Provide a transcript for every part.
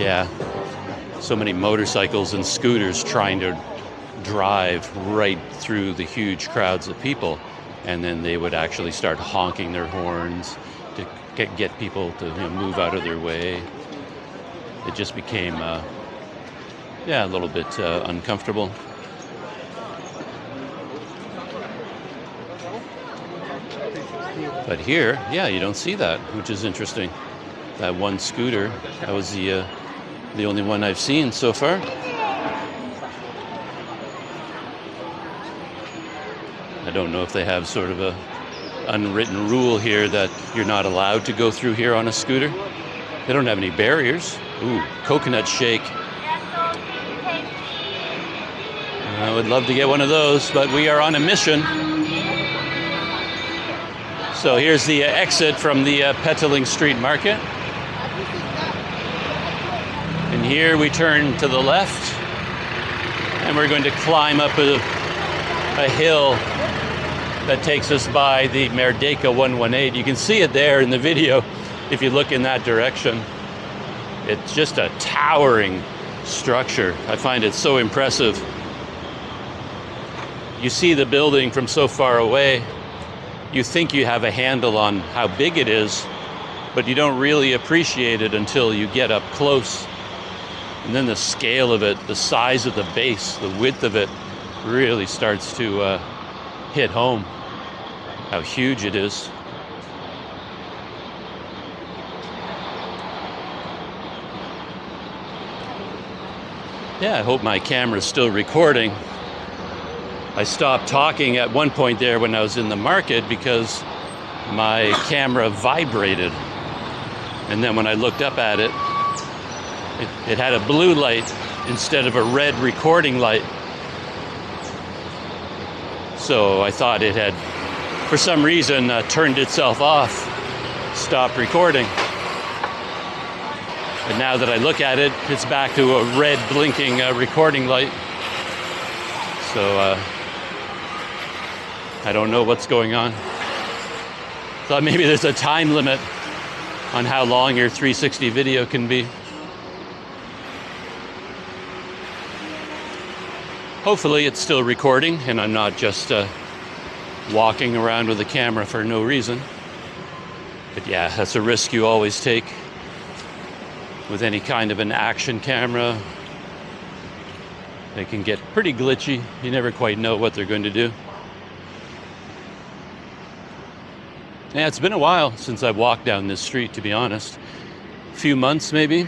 Yeah, so many motorcycles and scooters trying to drive right through the huge crowds of people, and then they would actually start honking their horns to get people to move out of their way. It just became, yeah, a little bit uncomfortable. But here, yeah, you don't see that, which is interesting. That one scooter, that was the only one I've seen so far. I don't know if they have sort of a unwritten rule here that you're not allowed to go through here on a scooter. They don't have any barriers. Ooh, coconut shake. I would love to get one of those, but we are on a mission. So here's the exit from the Petaling Street Market. And here we turn to the left, and we're going to climb up a hill that takes us by the Merdeka 118. You can see it there in the video if you look in that direction. It's just a towering structure. I find it so impressive. You see the building from so far away. You think you have a handle on how big it is, but you don't really appreciate it until you get up close. And then the scale of it, the size of the base, the width of it really starts to hit home how huge it is. Yeah, I hope my camera's still recording. I stopped talking at one point there when I was in the market because my camera vibrated. And then when I looked up at it, it had a blue light instead of a red recording light. So I thought it had, for some reason, turned itself off, stopped recording. But now that I look at it, it's back to a red blinking recording light. So I don't know what's going on. Thought maybe there's a time limit on how long your 360 video can be. Hopefully it's still recording and I'm not just walking around with a camera for no reason. But yeah, that's a risk you always take with any kind of an action camera. They can get pretty glitchy. You never quite know what they're going to do. Yeah, it's been a while since I've walked down this street, to be honest. A few months, maybe.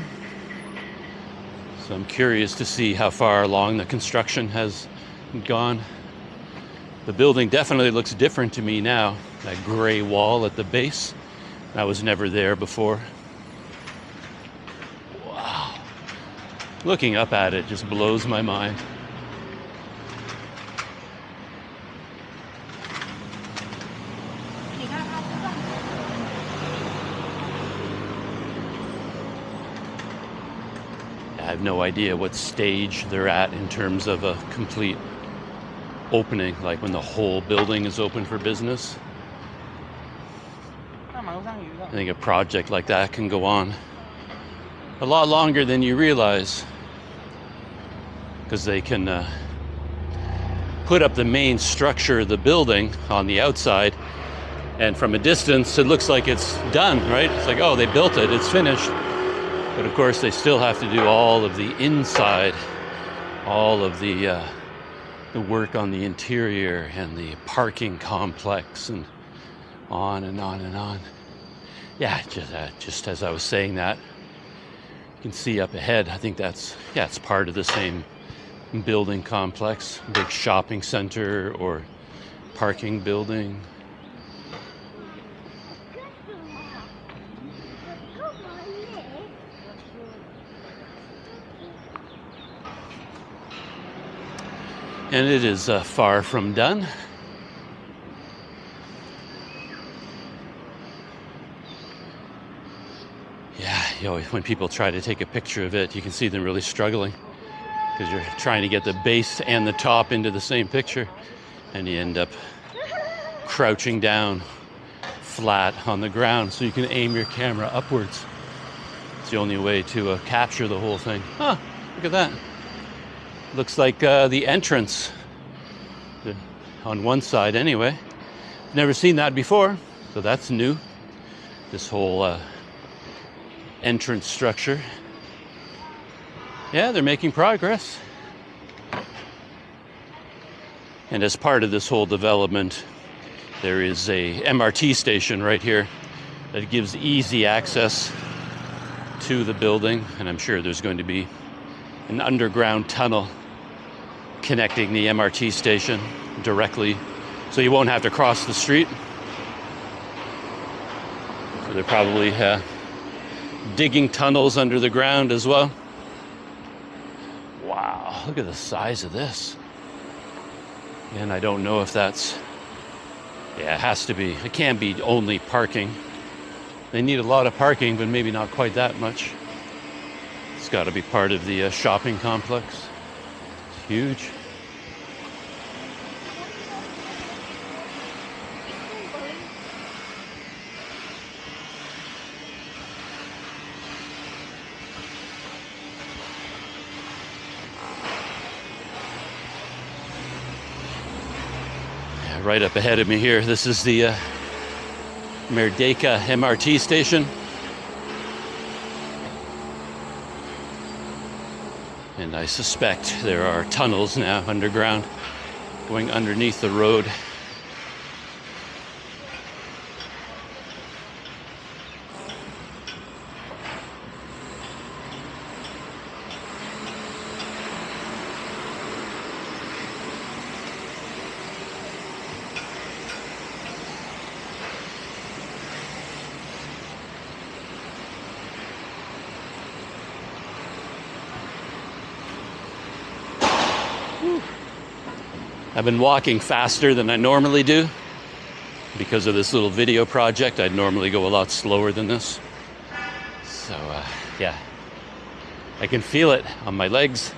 So I'm curious to see how far along the construction has gone. The building definitely looks different to me now. That gray wall at the base, that was never there before. Wow. Looking up at it just blows my mind. I have no idea what stage they're at in terms of a complete opening, like when the whole building is open for business. I think a project like that can go on a lot longer than you realize, because they can put up the main structure of the building on the outside, and from a distance it looks like it's done, right? It's like, oh, they built it, it's finished. But of course, they still have to do all of the inside, all of the work on the interior and the parking complex, and on and on and on. Yeah, just as I was saying that, you can see up ahead, I think that's, yeah, it's part of the same building complex, big shopping center or parking building. And it is far from done. Yeah, you know, when people try to take a picture of it, you can see them really struggling because you're trying to get the base and the top into the same picture, and you end up crouching down flat on the ground so you can aim your camera upwards. It's the only way to capture the whole thing. Huh, look at that. Looks like the entrance on one side anyway. Never seen that before, so that's new. This whole entrance structure. Yeah, they're making progress. And as part of this whole development, there is a MRT station right here that gives easy access to the building, and I'm sure there's going to be an underground tunnel connecting the MRT station directly, so you won't have to cross the street. So they're probably digging tunnels under the ground as well. Wow, look at the size of this. And I don't know if that's, yeah, it has to be. It can't be only parking. They need a lot of parking, but maybe not quite that much. It's got to be part of the shopping complex. It's huge. Yeah, right up ahead of me here, this is the Merdeka MRT station. And I suspect there are tunnels now underground going underneath the road. I've been walking faster than I normally do because of this little video project. I'd normally go a lot slower than this. So yeah, I can feel it on my legs,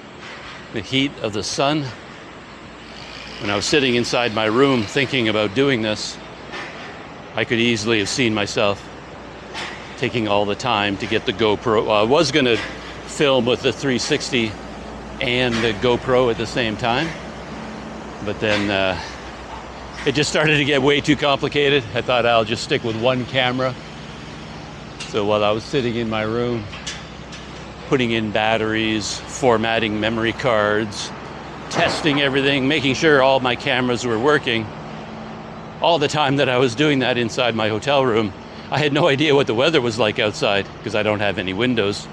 the heat of the sun. When I was sitting inside my room thinking about doing this, I could easily have seen myself taking all the time to get the GoPro. Well, I was going to film with the 360 and the GoPro at the same time. But then it just started to get way too complicated. I thought I'll just stick with one camera. So while I was sitting in my room, putting in batteries, formatting memory cards, testing everything, making sure all my cameras were working, all the time that I was doing that inside my hotel room, I had no idea what the weather was like outside because I don't have any windows.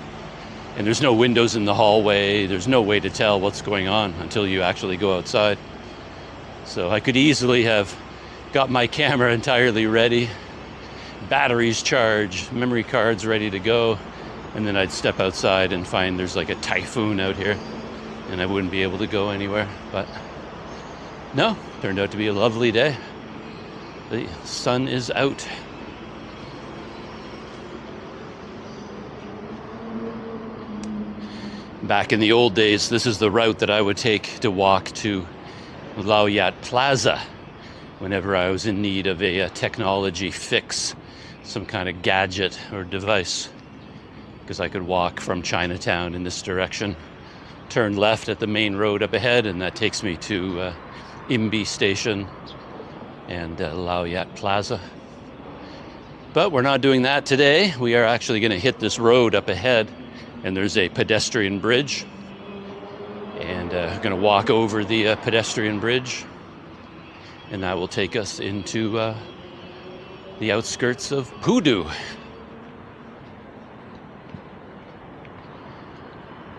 And there's no windows in the hallway. There's no way to tell what's going on until you actually go outside. So I could easily have got my camera entirely ready, batteries charged, memory cards ready to go, and then I'd step outside and find there's like a typhoon out here and I wouldn't be able to go anywhere. But no, turned out to be a lovely day. The sun is out. Back in the old days, this is the route that I would take to walk to Laoyat Plaza whenever I was in need of a technology fix, some kind of gadget or device, because I could walk from Chinatown in this direction, turn left at the main road up ahead, and that takes me to Imbi Station and Laoyat Plaza. But we're not doing that today. We are actually going to hit this road up ahead, and there's a pedestrian bridge. And we're going to walk over the pedestrian bridge, and that will take us into the outskirts of Pudu.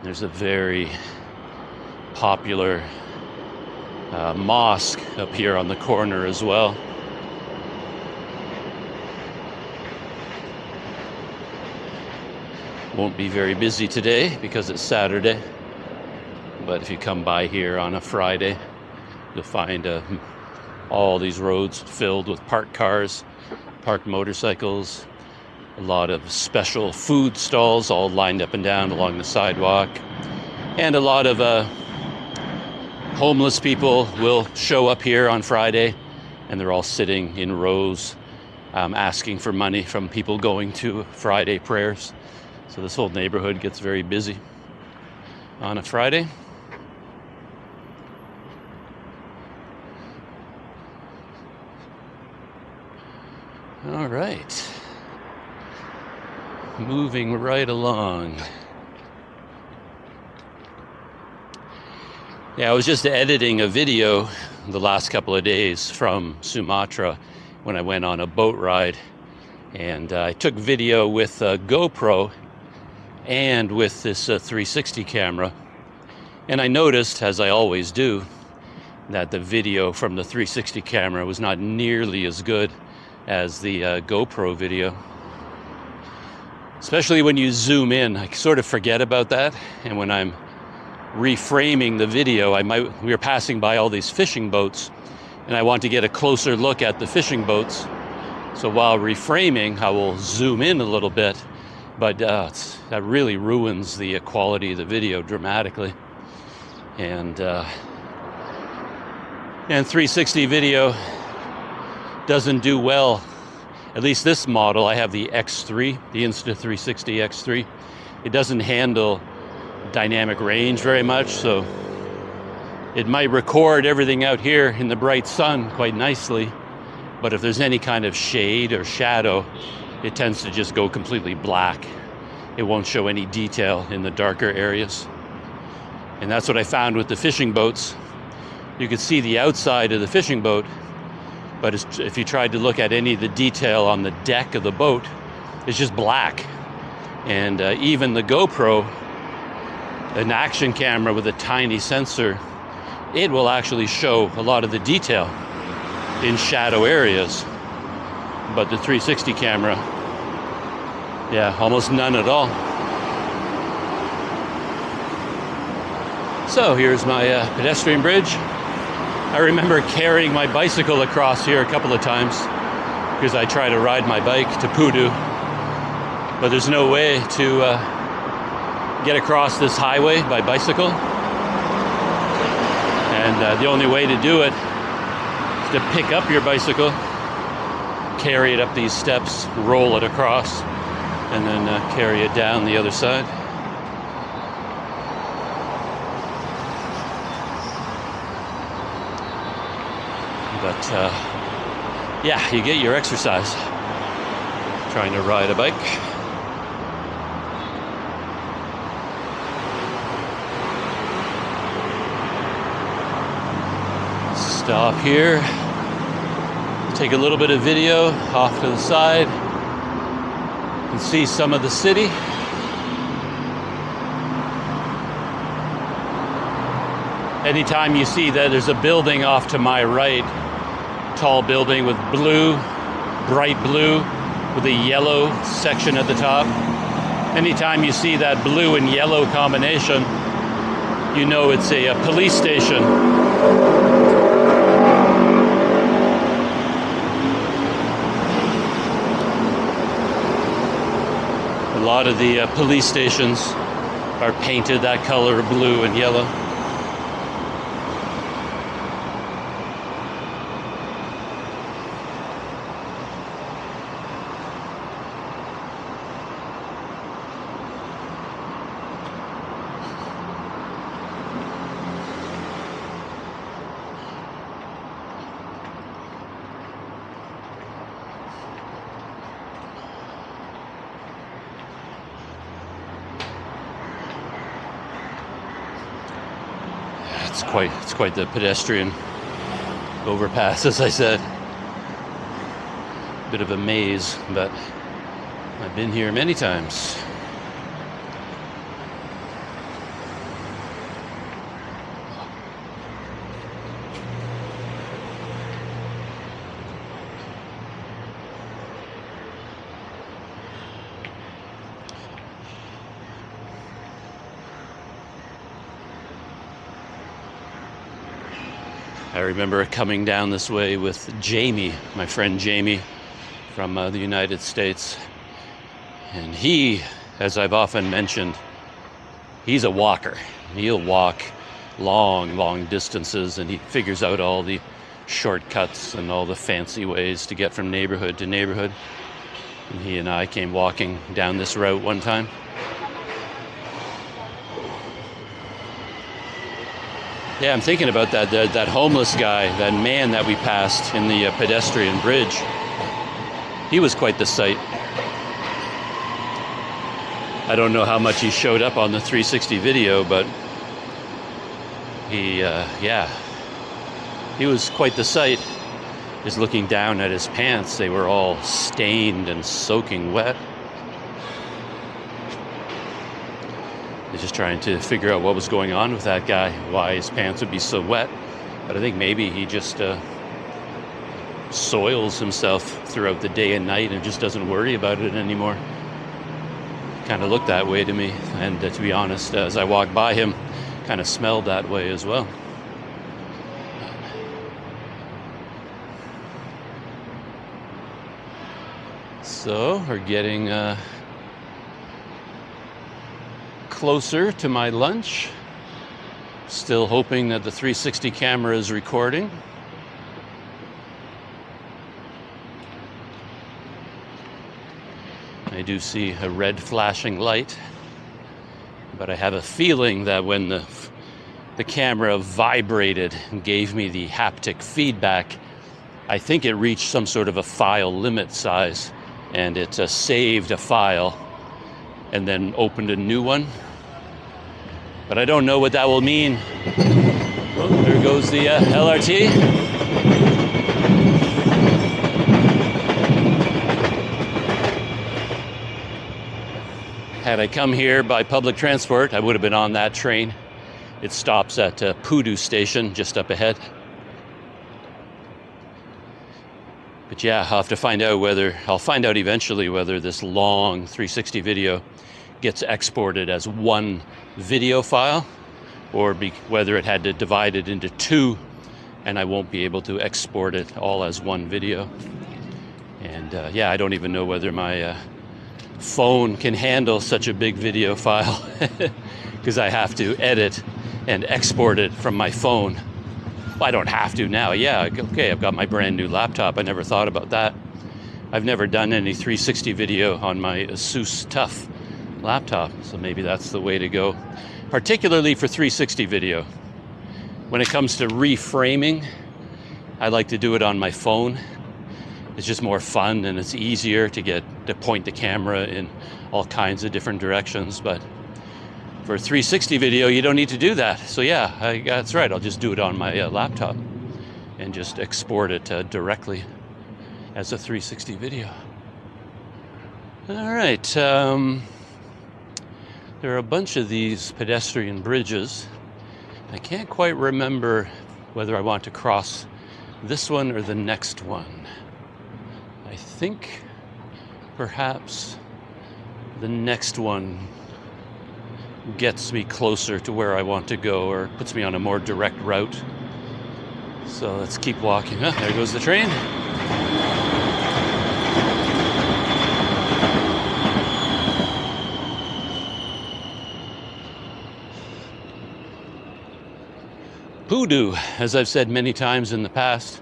There's a very popular mosque up here on the corner as well. Won't be very busy today because it's Saturday. But if you come by here on a Friday, you'll find all these roads filled with parked cars, parked motorcycles, a lot of special food stalls all lined up and down along the sidewalk, and a lot of homeless people will show up here on Friday, and they're all sitting in rows asking for money from people going to Friday prayers. So this whole neighborhood gets very busy on a Friday. All right. Moving right along. Yeah, I was just editing a video the last couple of days from Sumatra when I went on a boat ride. And I took video with a GoPro and with this 360 camera. And I noticed, as I always do, that the video from the 360 camera was not nearly as good as the GoPro video. Especially when you zoom in, I sort of forget about that. And when I'm reframing the video, we were passing by all these fishing boats, and I want to get a closer look at the fishing boats. So while reframing, I will zoom in a little bit, but that really ruins the quality of the video dramatically. And 360 video doesn't do well. At least this model, I have the X3, the Insta360 X3. It doesn't handle dynamic range very much, so it might record everything out here in the bright sun quite nicely, but if there's any kind of shade or shadow, it tends to just go completely black. It won't show any detail in the darker areas. And that's what I found with the fishing boats. You could see the outside of the fishing boat, but if you tried to look at any of the detail on the deck of the boat, it's just black. And even the GoPro, an action camera with a tiny sensor, it will actually show a lot of the detail in shadow areas. But the 360 camera, yeah, almost none at all. So here's my pedestrian bridge. I remember carrying my bicycle across here a couple of times because I try to ride my bike to Pudu, but there's no way to get across this highway by bicycle. And the only way to do it is to pick up your bicycle, carry it up these steps, roll it across, and then carry it down the other side. But yeah, you get your exercise trying to ride a bike. Stop here, take a little bit of video off to the side and see some of the city. Anytime you see that there's a building off to my right, tall building with blue, bright blue, with a yellow section at the top. Anytime you see that blue and yellow combination, you know it's a police station. A lot of the police stations are painted that color, blue and yellow. It's quite the pedestrian overpass, as I said. Bit of a maze, but I've been here many times. I remember coming down this way with Jamie, my friend Jamie from the United States. And he, as I've often mentioned, he's a walker. He'll walk long distances, and he figures out all the shortcuts and all the fancy ways to get from neighborhood to neighborhood. And he and I came walking down this route one time. Yeah, I'm thinking about that homeless guy, that man that we passed in the pedestrian bridge. He was quite the sight. I don't know how much he showed up on the 360 video, but he was quite the sight. Just looking down at his pants, they were all stained and soaking wet. They're just trying to figure out what was going on with that guy, why his pants would be so wet. But I think maybe he just soils himself throughout the day and night and just doesn't worry about it anymore. Kind of looked that way to me, and to be honest, as I walked by him, kind of smelled that way as well. So we're getting closer to my lunch. Still hoping that the 360 camera is recording. I do see a red flashing light, but I have a feeling that when the camera vibrated and gave me the haptic feedback, I think it reached some sort of a file limit size, and it saved a file and then opened a new one. But I don't know what that will mean. Oh, there goes the LRT. Had I come here by public transport, I would have been on that train. It stops at Pudu station, just up ahead. But yeah, I'll have to find out I'll find out eventually whether this long 360 video gets exported as one video file, or whether it had to divide it into two, and I won't be able to export it all as one video. And yeah, I don't even know whether my phone can handle such a big video file, because I have to edit and export it from my phone. Well, I don't have to now. Yeah, okay, I've got my brand new laptop. I never thought about that. I've never done any 360 video on my Asus TUF laptop, so maybe that's the way to go, particularly for 360 video. When it comes to reframing, I like to do it on my phone. It's just more fun, and it's easier to point the camera in all kinds of different directions. But for 360 video, you don't need to do that. So yeah, that's right. I'll just do it on my laptop and just export it directly as a 360 video. All right. There are a bunch of these pedestrian bridges. I can't quite remember whether I want to cross this one or the next one. I think perhaps the next one gets me closer to where I want to go, or puts me on a more direct route. So let's keep walking. Oh, there goes the train. Pudu, as I've said many times in the past,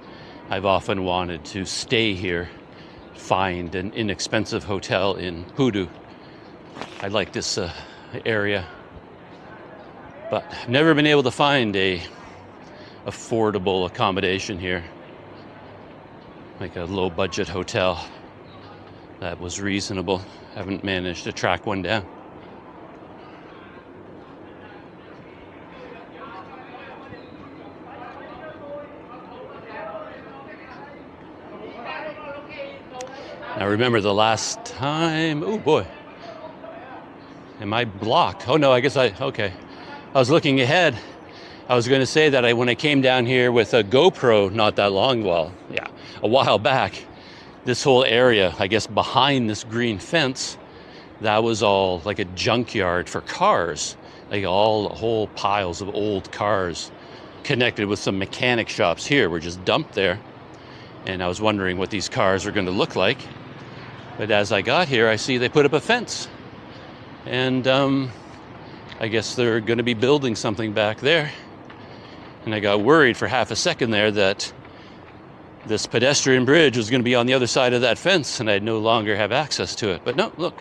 I've often wanted to stay here, find an inexpensive hotel in Pudu. I like this area, but I've never been able to find a affordable accommodation here, like a low budget hotel that was reasonable. Haven't managed to track one down. Now remember the last time, oh boy, am I blocked? Oh no, I guess okay. I was looking ahead. I was going to say that when I came down here with a GoPro not that long, a while back, this whole area, I guess behind this green fence, that was all like a junkyard for cars. Like whole piles of old cars connected with some mechanic shops here were just dumped there. And I was wondering what these cars are going to look like. But as I got here, I see they put up a fence. And I guess they're going to be building something back there. And I got worried for half a second there that this pedestrian bridge was going to be on the other side of that fence and I'd no longer have access to it. But no, look,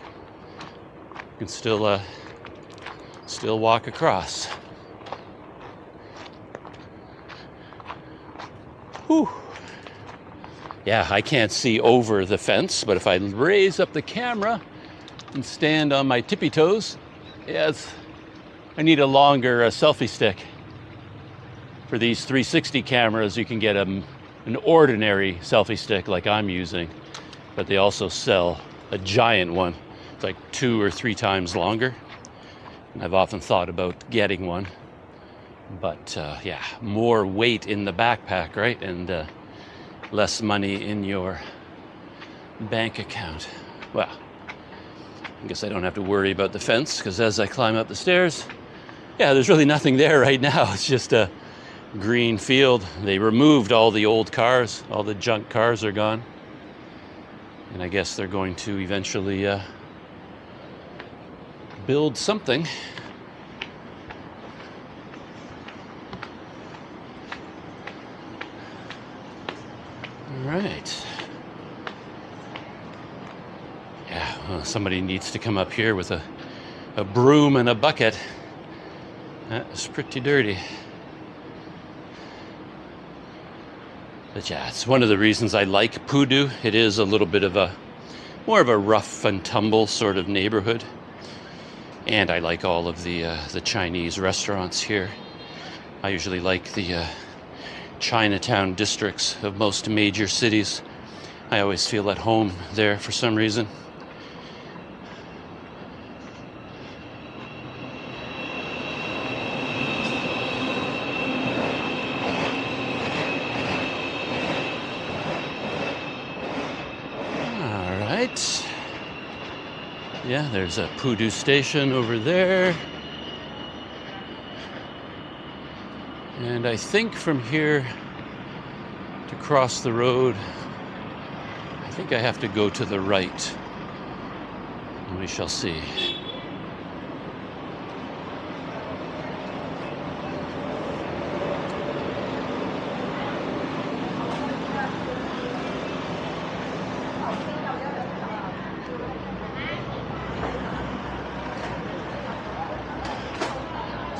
you can still walk across. Whew. Yeah, I can't see over the fence, but if I raise up the camera and stand on my tippy toes, yes, I need a longer selfie stick. For these 360 cameras, you can get an ordinary selfie stick like I'm using, but they also sell a giant one. It's like 2 or 3 times longer. And I've often thought about getting one, but yeah, more weight in the backpack, right? And less money in your bank account. Well, I guess I don't have to worry about the fence, because as I climb up the stairs, yeah, there's really nothing there right now. It's just a green field. They removed all the old cars. All the junk cars are gone. And I guess they're going to eventually build something. All right. Yeah, well, somebody needs to come up here with a broom and a bucket. That's pretty dirty. But yeah, it's one of the reasons I like Pudu. It is a little bit of more of a rough and tumble sort of neighborhood. And I like all of the Chinese restaurants here. I usually like the Chinatown districts of most major cities. I always feel at home there for some reason. All right. Yeah, there's a Pudu station over there. And I think from here to cross the road, I think I have to go to the right. We shall see.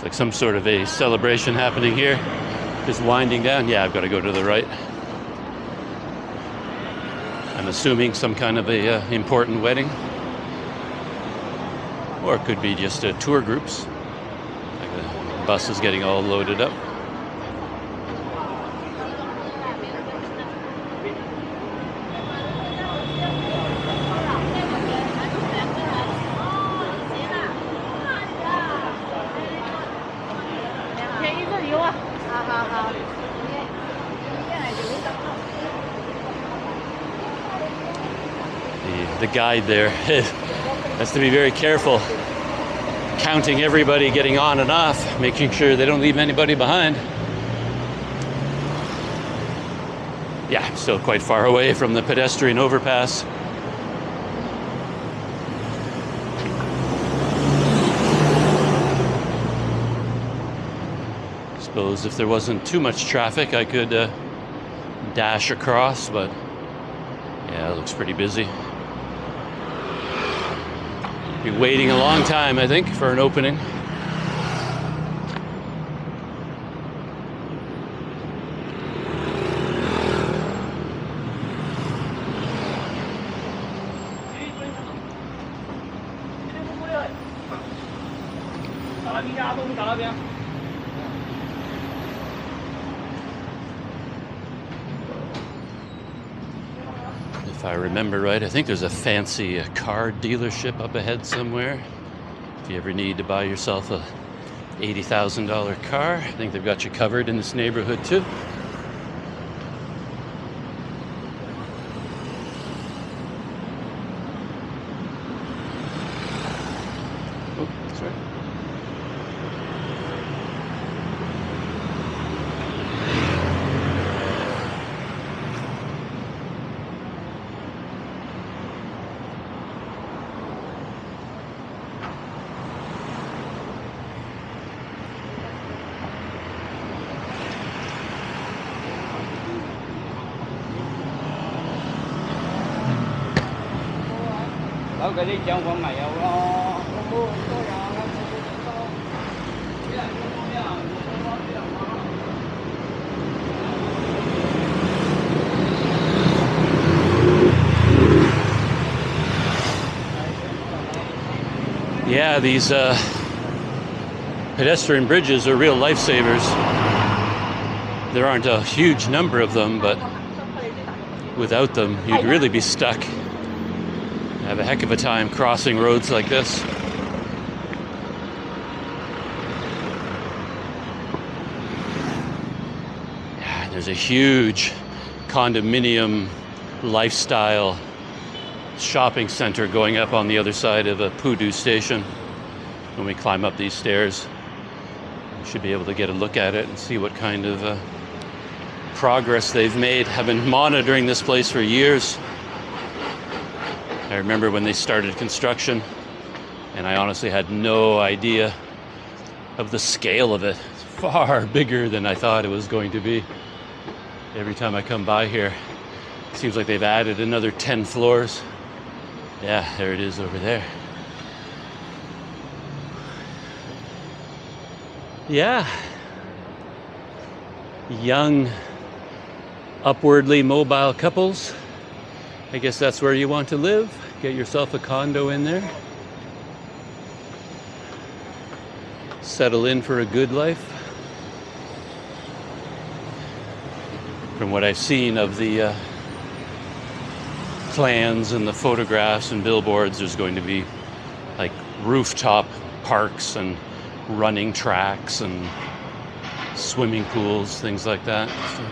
Like some sort of a celebration happening here. Just winding down. Yeah, I've got to go to the right. I'm assuming some kind of a important wedding. Or it could be just tour groups. Like the bus is getting all loaded up. The guide there has to be very careful, counting everybody getting on and off, making sure they don't leave anybody behind. Yeah, I'm still quite far away from the pedestrian overpass. I suppose if there wasn't too much traffic, I could dash across, but yeah, it looks pretty busy. Be waiting a long time, I think, for an opening. If I remember right, I think there's a fancy car dealership up ahead somewhere. If you ever need to buy yourself a $80,000 car, I think they've got you covered in this neighborhood too. Oh, that's right. Yeah, these pedestrian bridges are real lifesavers. There aren't a huge number of them, but without them, you'd really be stuck. Have a heck of a time crossing roads like this. Yeah, there's a huge condominium lifestyle shopping center going up on the other side of a Pudu station. When we climb up these stairs, we should be able to get a look at it and see what kind of progress they've made. I've been monitoring this place for years. I remember when they started construction, and I honestly had no idea of the scale of it. It's far bigger than I thought it was going to be. Every time I come by here, it seems like they've added another 10 floors. Yeah, there it is over there. Yeah. Young, upwardly mobile couples. I guess that's where you want to live. Get yourself a condo in there. Settle in for a good life. From what I've seen of the plans and the photographs and billboards, there's going to be like rooftop parks and running tracks and swimming pools, things like that. So,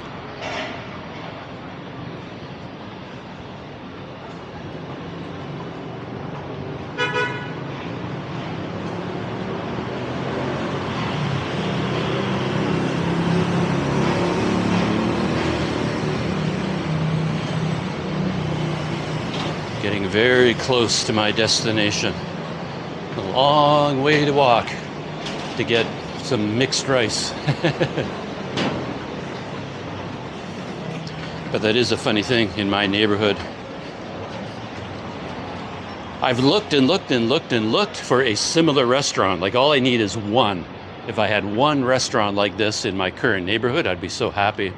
getting very close to my destination. A long way to walk to get some mixed rice. But that is a funny thing in my neighborhood. I've looked and looked and looked and looked for a similar restaurant. Like, all I need is one. If I had one restaurant like this in my current neighborhood, I'd be so happy.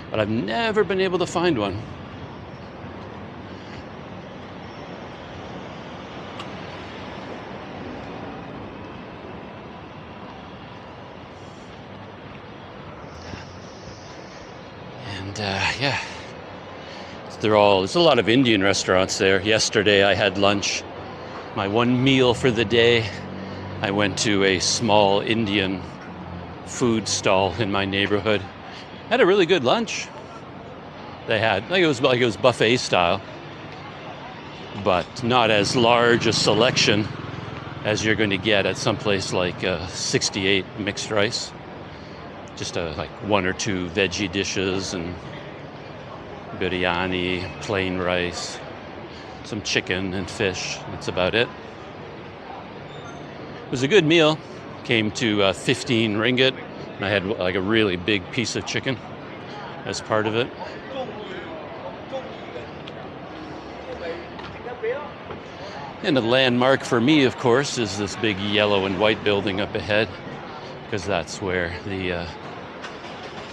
But I've never been able to find one. Yeah, there's a lot of Indian restaurants there. Yesterday I had lunch, my one meal for the day. I went to a small Indian food stall in my neighborhood. Had a really good lunch. They had, it was buffet style, but not as large a selection as you're going to get at someplace like 68 mixed rice. Just like one or two veggie dishes and biryani, plain rice, some chicken and fish. That's about it. It was a good meal. Came to 15 ringgit. And I had like a really big piece of chicken as part of it. And a landmark for me, of course, is this big yellow and white building up ahead, because that's where the